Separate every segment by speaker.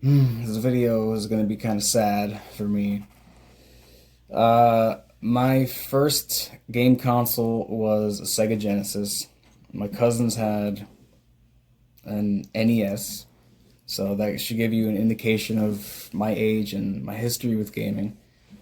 Speaker 1: This video is gonna be kind of sad for me. My first game console was a Sega Genesis. My cousins had an NES, so that should give you an indication of my age and my history with gaming.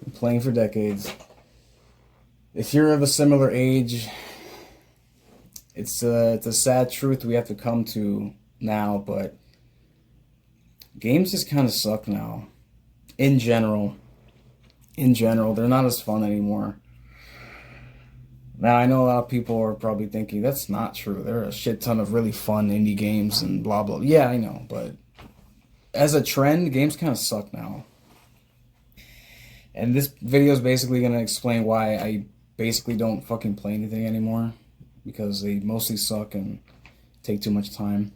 Speaker 1: Been playing for decades. If you're of a similar age, it's a sad truth we have to come to now, but games just kind of suck now. In general, they're not as fun anymore. Now, I know a lot of people are probably thinking that's not true. There are a shit ton of really fun indie games and blah blah. Yeah, I know, but as a trend, games kind of suck now. And this video is basically going to explain why I basically don't fucking play anything anymore because they mostly suck and take too much time.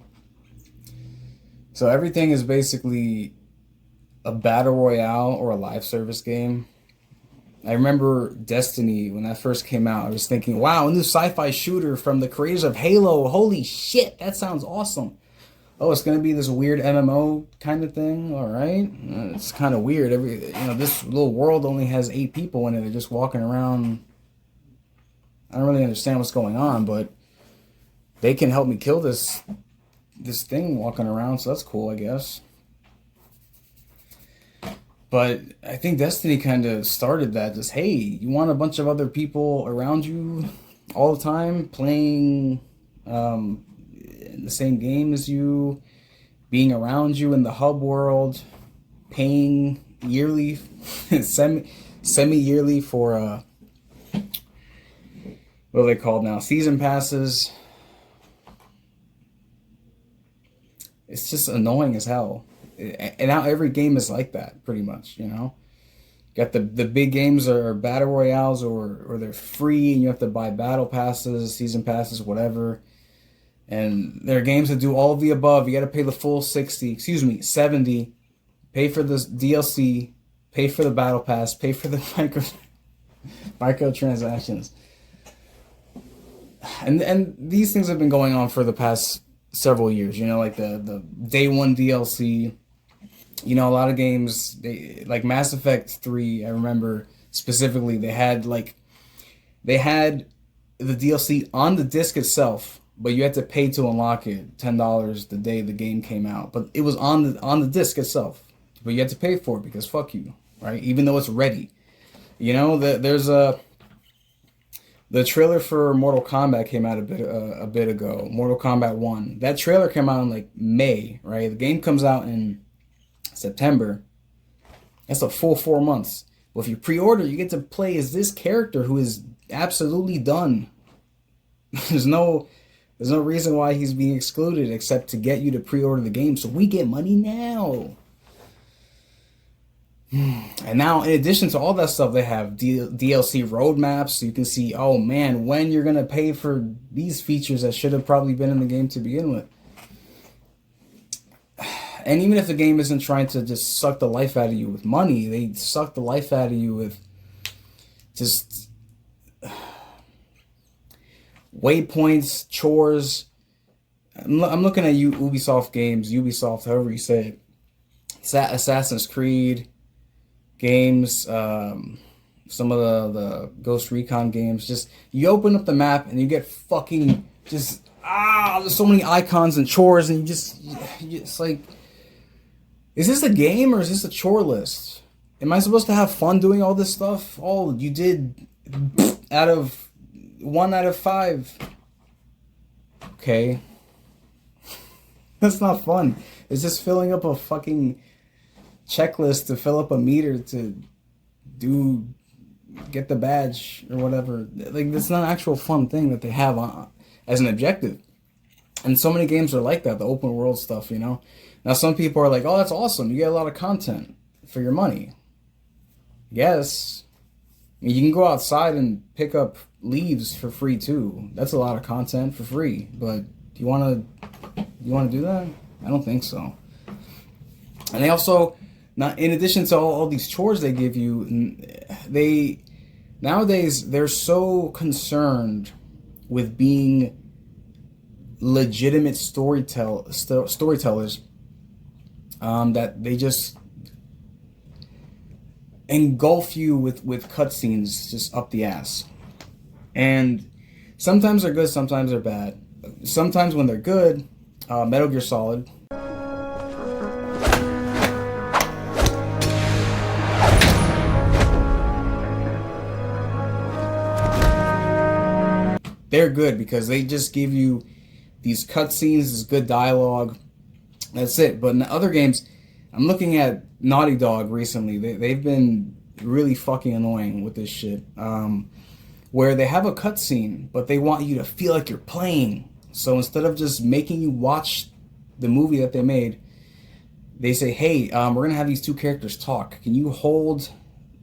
Speaker 1: So everything is basically a battle royale or a live service game. I remember Destiny when that first came out. I was thinking, wow, a new sci-fi shooter from the creators of Halo. Holy shit, that sounds awesome. Oh, it's gonna be this weird MMO kind of thing. All right, it's kind of weird. This little world only has 8 people in it. They're just walking around. I don't really understand what's going on, but they can help me kill this thing walking around, so that's cool, I guess. But I think Destiny kind of started that. Just, hey, you want a bunch of other people around you all the time playing in the same game as you, being around you in the hub world, paying yearly, semi yearly for what are they called now? Season passes. It's just annoying as hell. And now every game is like that, pretty much, you know? Got the big games are battle royales or they're free and you have to buy battle passes, season passes, whatever. And there are games that do all of the above. You got to pay the full 60, excuse me, 70, pay for the DLC, pay for the battle pass, pay for the microtransactions. And these things have been going on for the past several years, you know, like the day one DLC. You know, a lot of games, like Mass Effect 3, I remember specifically they had the DLC on the disc itself, but you had to pay to unlock it, $10 the day the game came out. But it was on the disc itself. But you had to pay for it because fuck you, right? Even though it's ready. You know, there's the trailer for Mortal Kombat came out a bit ago. Mortal Kombat 1. That trailer came out in like May, right? The game comes out in September. That's a full 4 months. Well, if you pre-order, you get to play as this character who is absolutely done. There's no reason why he's being excluded except to get you to pre-order the game so we get money now. And now, in addition to all that stuff, they have DLC roadmaps, so you can see, oh man, when you're gonna pay for these features that should have probably been in the game to begin with. And even if the game isn't trying to just suck the life out of you with money, they suck the life out of you with just waypoints, chores. I'm looking at Ubisoft games, Ubisoft, however you say it. Assassin's Creed games, some of the Ghost Recon games. Just you open up the map and you get fucking just there's so many icons and chores, and it's like, is this a game or is this a chore list? Am I supposed to have fun doing all this stuff? All you did out of 1 out of 5. Okay, that's not fun. It's just filling up a fucking checklist to fill up a meter to get the badge or whatever. Like, that's not an actual fun thing that they have as an objective. And so many games are like that, the open world stuff, you know. Now some people are like, oh, that's awesome, you get a lot of content for your money. Yes, I mean, you can go outside and pick up leaves for free too. That's a lot of content for free. But do you want to do that? I don't think so. And they also, not in addition to all these chores they give you, they nowadays they're so concerned with being legitimate storytellers that they just engulf you with cutscenes just up the ass. And sometimes they're good, sometimes they're bad. Sometimes when they're good, Metal Gear Solid. They're good because they just give you these cutscenes, this good dialogue. That's it. But in the other games, I'm looking at Naughty Dog recently. They've been really fucking annoying with this shit. Where they have a cutscene, but they want you to feel like you're playing. So instead of just making you watch the movie that they made, they say, hey, we're going to have these two characters talk. Can you hold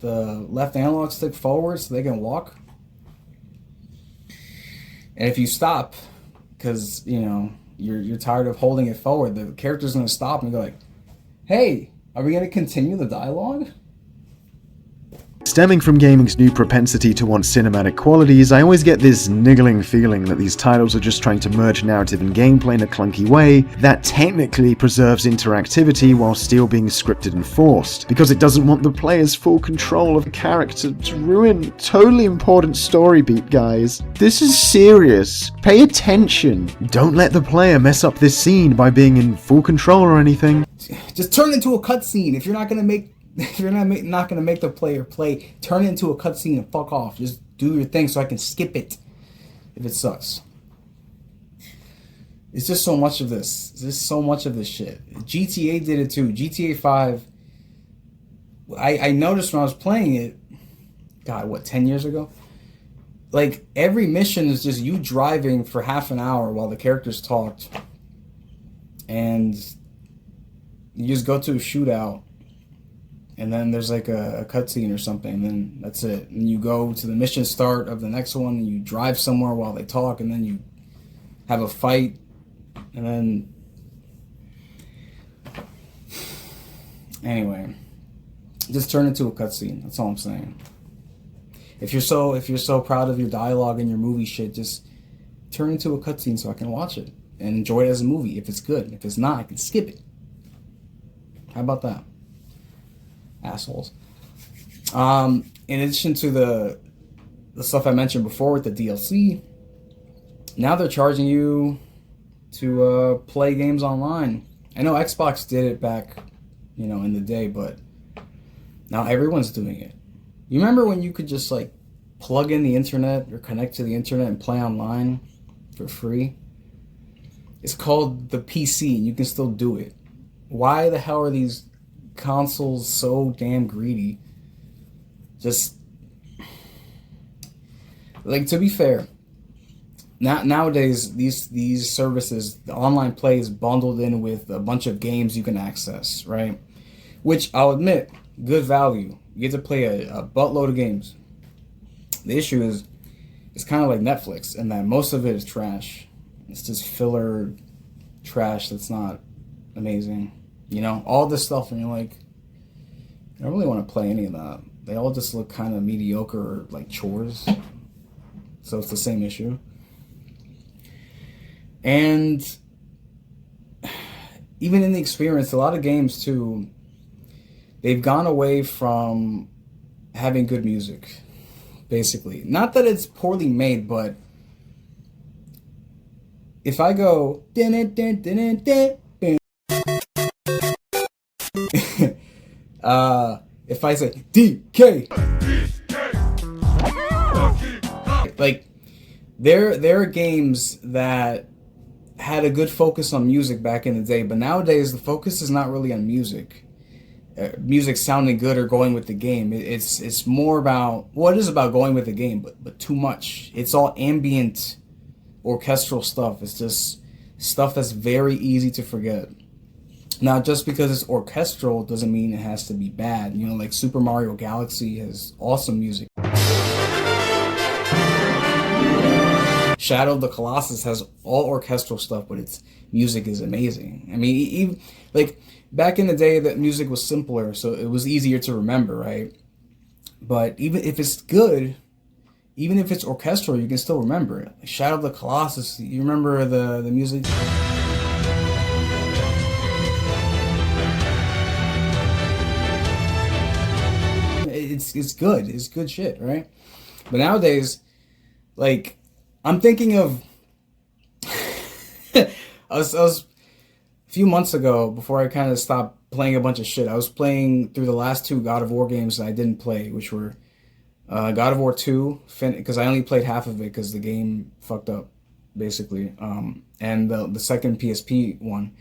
Speaker 1: the left analog stick forward so they can walk? And if you stop, because, you know, you're tired of holding it forward, the character's going to stop and go like, hey, are we going to continue the dialogue?
Speaker 2: Stemming from gaming's new propensity to want cinematic qualities, I always get this niggling feeling that these titles are just trying to merge narrative and gameplay in a clunky way that technically preserves interactivity while still being scripted and forced, because it doesn't want the player's full control of the character to ruin totally important story beat, guys. This is serious. Pay attention. Don't let the player mess up this scene by being in full control or anything.
Speaker 1: Just turn it into a cutscene. If you're not gonna make the player play, turn it into a cutscene and fuck off. Just do your thing so I can skip it if it sucks. It's just so much of this. There's so much of this shit. GTA did it too. GTA 5. I noticed when I was playing it, God, what, 10 years ago? Like, every mission is just you driving for half an hour while the characters talked. And you just go to a shootout. And then there's like a cutscene or something, and then that's it. And you go to the mission start of the next one, and you drive somewhere while they talk, and then you have a fight, and then... Anyway, just turn it to a cutscene. That's all I'm saying. If you're so proud of your dialogue and your movie shit, just turn it into a cutscene so I can watch it and enjoy it as a movie. If it's good, if it's not, I can skip it. How about that? Assholes. In addition to the stuff I mentioned before with the DLC, now they're charging you to play games online. I know Xbox did it back, you know, in the day, but now everyone's doing it. You remember when you could just like plug in the internet or connect to the internet and play online for free? It's called the PC, and you can still do it. Why the hell are these consoles so damn greedy? Just like, to be fair, nowadays these services, the online play is bundled in with a bunch of games you can access, right? Which I'll admit, good value. You get to play a buttload of games. The issue is, it's kind of like Netflix in that most of it is trash. It's just filler trash that's not amazing. You know, all this stuff, and you're like, I don't really want to play any of that. They all just look kind of mediocre or like chores. So it's the same issue. And even in the experience, a lot of games too, they've gone away from having good music, basically. Not that it's poorly made, but if I go if I say DK, like there are games that had a good focus on music back in the day, but nowadays the focus is not really on music. Music sounding good or going with the game. It's more about, well, it is about going with the game, but too much. It's all ambient orchestral stuff. It's just stuff that's very easy to forget. Now, just because it's orchestral doesn't mean it has to be bad. You know, like Super Mario Galaxy has awesome music. Shadow of the Colossus has all orchestral stuff, but its music is amazing. I mean, even like back in the day, that music was simpler, so it was easier to remember, right? But even if it's good, even if it's orchestral, you can still remember it. Like Shadow of the Colossus, you remember the music? it's good. It's good shit, right? But nowadays, like, I'm thinking of I was a few months ago, before I kind of stopped playing a bunch of shit, I was playing through the last two God of War games that I didn't play, which were God of War 2, because I only played half of it because the game fucked up, basically. And the second PSP one.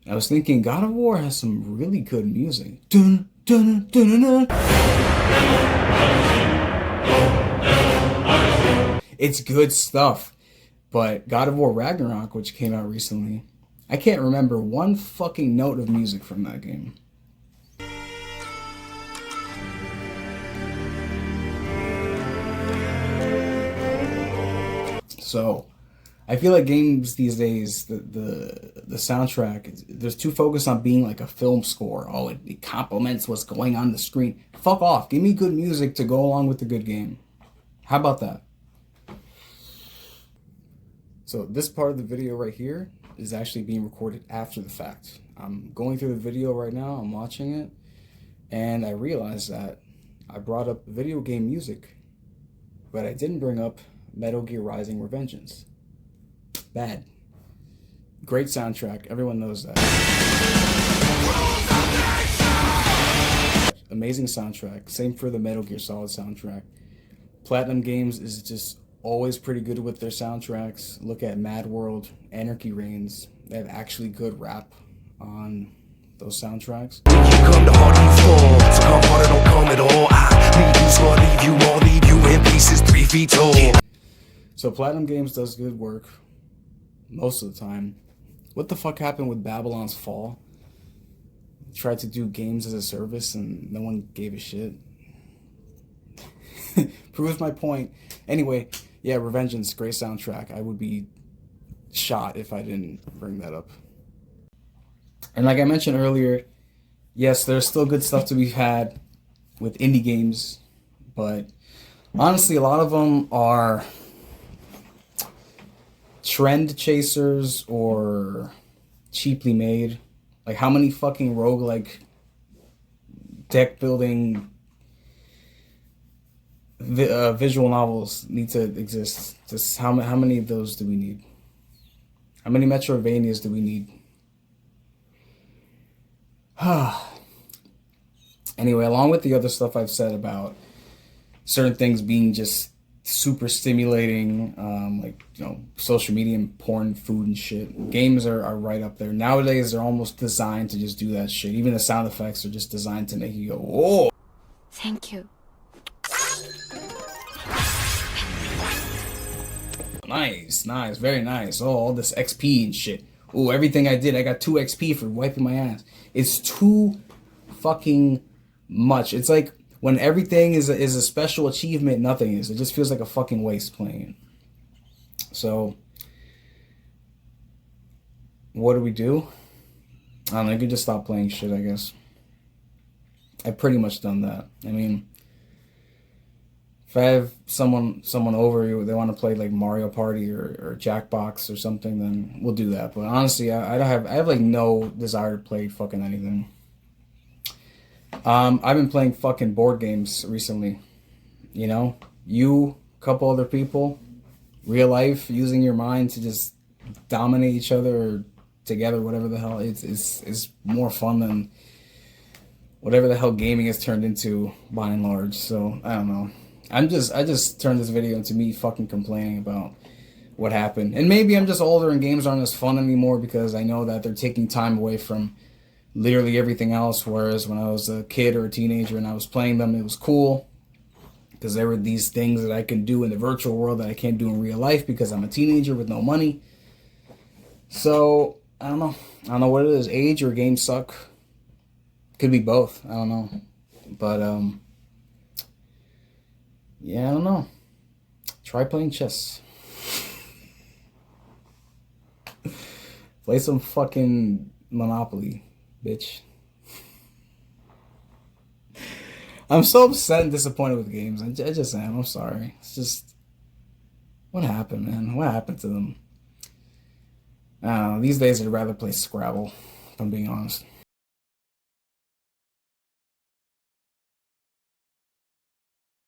Speaker 1: I was thinking God of War has some really good music. Dun, dun, dun, dun, dun. It's good stuff. But God of War Ragnarok, which came out recently, I can't remember one fucking note of music from that game. So, I feel like games these days, the soundtrack, there's too focused on being like a film score. Oh, it complements what's going on the screen. Fuck off. Give me good music to go along with the good game. How about that? So this part of the video right here is actually being recorded after the fact. I'm going through the video right now, I'm watching it, and I realized that I brought up video game music, but I didn't bring up Metal Gear Rising: Revengeance. Bad. Great soundtrack, everyone knows that. Amazing soundtrack, same for the Metal Gear Solid soundtrack. Platinum Games is just always pretty good with their soundtracks. Look at Mad World, Anarchy Reigns. They have actually good rap on those soundtracks. You come to hard you fall, so come hard or don't come at all. I leave you, so I leave you all, leave you in pieces 3 feet tall. So Platinum Games does good work most of the time. What the fuck happened with Babylon's Fall? Tried to do games as a service and no one gave a shit. Proves my point. Anyway, yeah, Revengeance, great soundtrack. I would be shot if I didn't bring that up. And like I mentioned earlier, yes, there's still good stuff to be had with indie games, but honestly, a lot of them are trend chasers or cheaply made. Like, how many fucking roguelike deck building visual novels need to exist? Just how many of those do we need? How many Metroidvanias do we need? Anyway, along with the other stuff I've said about certain things being just super stimulating, like, you know, social media and porn, food and shit, games are right up there. Nowadays, they're almost designed to just do that shit. Even the sound effects are just designed to make you go, whoa.
Speaker 3: Thank you.
Speaker 1: Nice, very nice. Oh, all this XP and shit. Oh, everything I did, I got 2 XP for wiping my ass. It's too fucking much. It's like when everything is a special achievement, nothing is. It just feels like a fucking waste playing it. So, what do? I don't know, I could just stop playing shit, I guess. I've pretty much done that. I mean, if I have someone over, they want to play like Mario Party or Jackbox or something, then we'll do that. But honestly, I have like no desire to play fucking anything. I've been playing fucking board games recently. You know, you, a couple other people, real life, using your mind to just dominate each other or together, whatever the hell. It's more fun than whatever the hell gaming has turned into by and large. So I don't know. I just turned this video into me fucking complaining about what happened. And maybe I'm just older and games aren't as fun anymore because I know that they're taking time away from literally everything else. Whereas when I was a kid or a teenager and I was playing them, it was cool because there were these things that I can do in the virtual world that I can't do in real life because I'm a teenager with no money. So I don't know what it is, age or games suck. Could be both. I don't know. But yeah, I don't know. Try playing chess. Play some fucking Monopoly, bitch. I'm so upset and disappointed with games. I just am. I'm sorry. It's just... What happened, man? What happened to them? I don't know. These days I'd rather play Scrabble, if I'm being honest.